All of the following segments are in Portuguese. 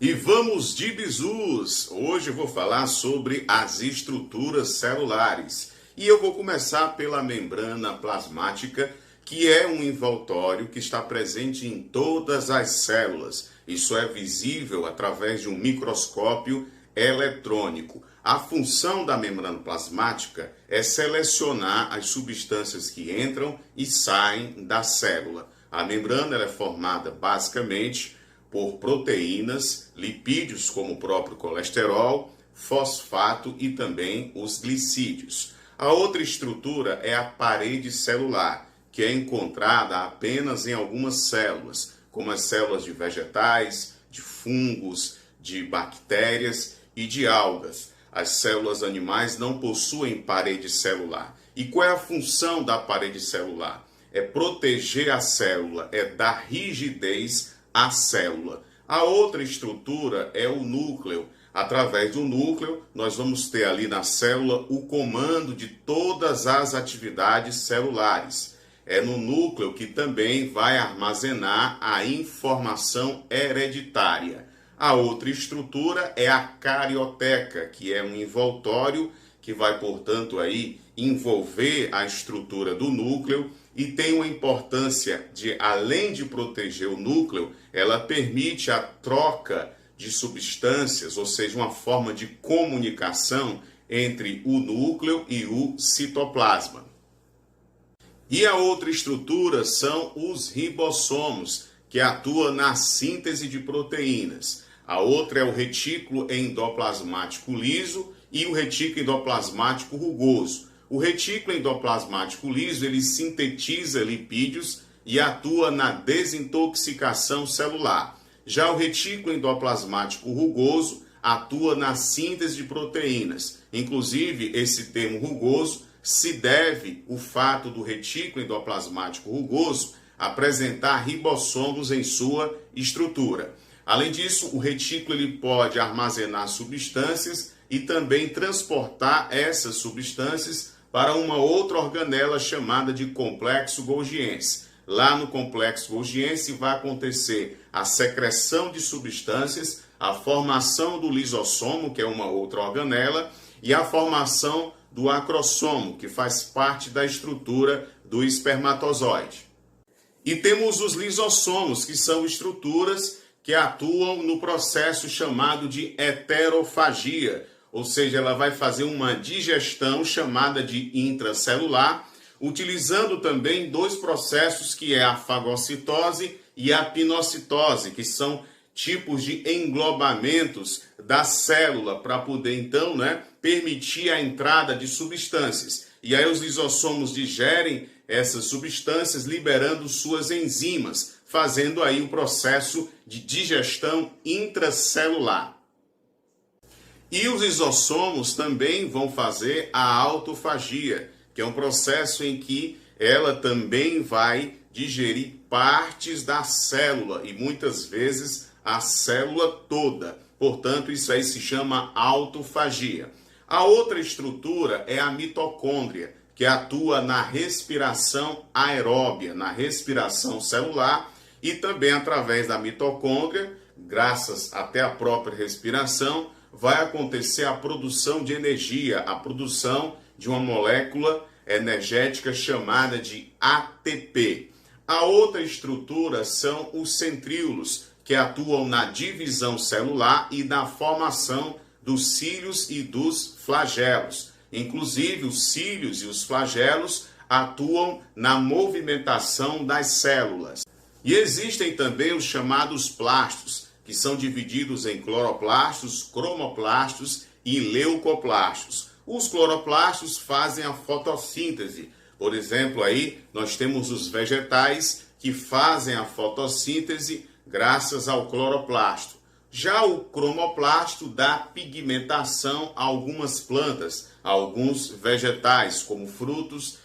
E vamos de bizus! Hoje eu vou falar sobre as estruturas celulares. E eu vou começar pela membrana plasmática, que é um envoltório que está presente em todas as células. Isso é visível através de um microscópio eletrônico. A função da membrana plasmática é selecionar as substâncias que entram e saem da célula. A membrana ela é formada basicamente por proteínas, lipídios como o próprio colesterol, fosfato e também os glicídios. A outra estrutura é a parede celular, que é encontrada apenas em algumas células, como as células de vegetais, de fungos, de bactérias e de algas. As células animais não possuem parede celular. E qual é a função da parede celular? É proteger a célula, é dar rigidez à célula. A outra estrutura é o núcleo. Através do núcleo, nós vamos ter ali na célula o comando de todas as atividades celulares. É no núcleo que também vai armazenar a informação hereditária. A outra estrutura é a carioteca, que é um envoltório que vai, portanto, aí envolver a estrutura do núcleo e tem uma importância de, além de proteger o núcleo, ela permite a troca de substâncias, ou seja, uma forma de comunicação entre o núcleo e o citoplasma. E a outra estrutura são os ribossomos, que atuam na síntese de proteínas. A outra é o retículo endoplasmático liso e o retículo endoplasmático rugoso. O retículo endoplasmático liso ele sintetiza lipídios e atua na desintoxicação celular. Já o retículo endoplasmático rugoso atua na síntese de proteínas. Inclusive, esse termo rugoso se deve ao fato do retículo endoplasmático rugoso apresentar ribossomos em sua estrutura. Além disso, o retículo ele pode armazenar substâncias e também transportar essas substâncias para uma outra organela chamada de complexo golgiense. Lá no complexo golgiense vai acontecer a secreção de substâncias, a formação do lisossomo, que é uma outra organela, e a formação do acrossomo, que faz parte da estrutura do espermatozoide. E temos os lisossomos, que são estruturas que atuam no processo chamado de heterofagia, ou seja, ela vai fazer uma digestão chamada de intracelular, utilizando também dois processos que é a fagocitose e a pinocitose, que são tipos de englobamentos da célula para poder então, permitir a entrada de substâncias. E aí os lisossomos digerem essas substâncias, liberando suas enzimas, fazendo aí o processo de digestão intracelular. E os lisossomos também vão fazer a autofagia, que é um processo em que ela também vai digerir partes da célula e muitas vezes a célula toda. Portanto, isso aí se chama autofagia. A outra estrutura é a mitocôndria, que atua na respiração aeróbia, na respiração celular e também através da mitocôndria, graças até à própria respiração, vai acontecer a produção de energia, a produção de uma molécula energética chamada de ATP. A outra estrutura são os centríolos, que atuam na divisão celular e na formação dos cílios e dos flagelos. Inclusive, os cílios e os flagelos atuam na movimentação das células. E existem também os chamados plastos, que são divididos em cloroplastos, cromoplastos e leucoplastos. Os cloroplastos fazem a fotossíntese. Por exemplo, aí nós temos os vegetais que fazem a fotossíntese graças ao cloroplasto. Já o cromoplasto dá pigmentação a algumas plantas, a alguns vegetais, como frutos,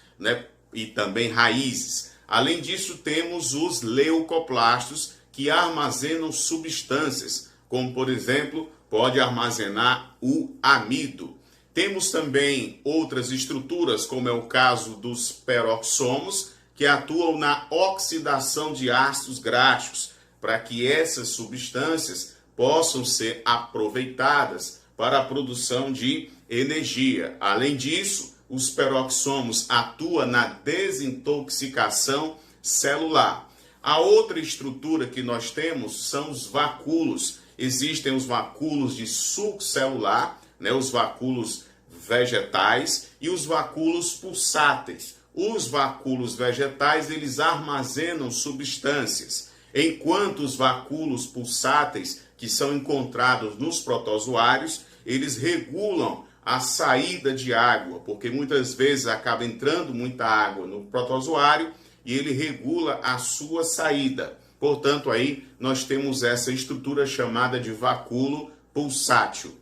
e também raízes. Além disso, temos os leucoplastos, que armazenam substâncias, como, por exemplo, pode armazenar o amido. Temos também outras estruturas, como é o caso dos peroxomos, que atuam na oxidação de ácidos gráficos, para que essas substâncias possam ser aproveitadas para a produção de energia. Além disso, os peroxomos atuam na desintoxicação celular. A outra estrutura que nós temos são os vacúolos. Existem os vacúolos de suco celular, os vacúolos vegetais e os vacúolos pulsáteis. Os vacúolos vegetais, eles armazenam substâncias, enquanto os vacúolos pulsáteis, que são encontrados nos protozoários, eles regulam a saída de água, porque muitas vezes acaba entrando muita água no protozoário e ele regula a sua saída. Portanto, aí nós temos essa estrutura chamada de vacúolo pulsátil.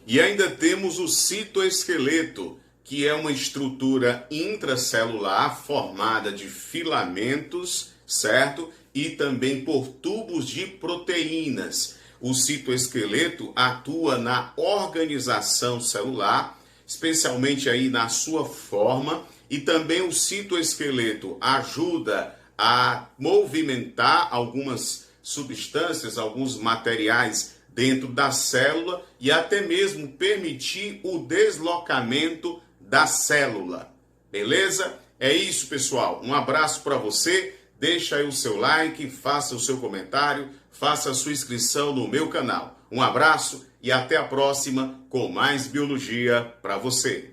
E ainda temos o citoesqueleto, que é uma estrutura intracelular formada de filamentos, certo? E também por tubos de proteínas. O citoesqueleto atua na organização celular, especialmente aí na sua forma, e também o citoesqueleto ajuda a movimentar algumas substâncias, alguns materiais dentro da célula e até mesmo permitir o deslocamento da célula. Beleza? É isso, pessoal. Um abraço para você. Deixa aí o seu like, faça o seu comentário, faça a sua inscrição no meu canal. Um abraço e até a próxima com mais biologia para você.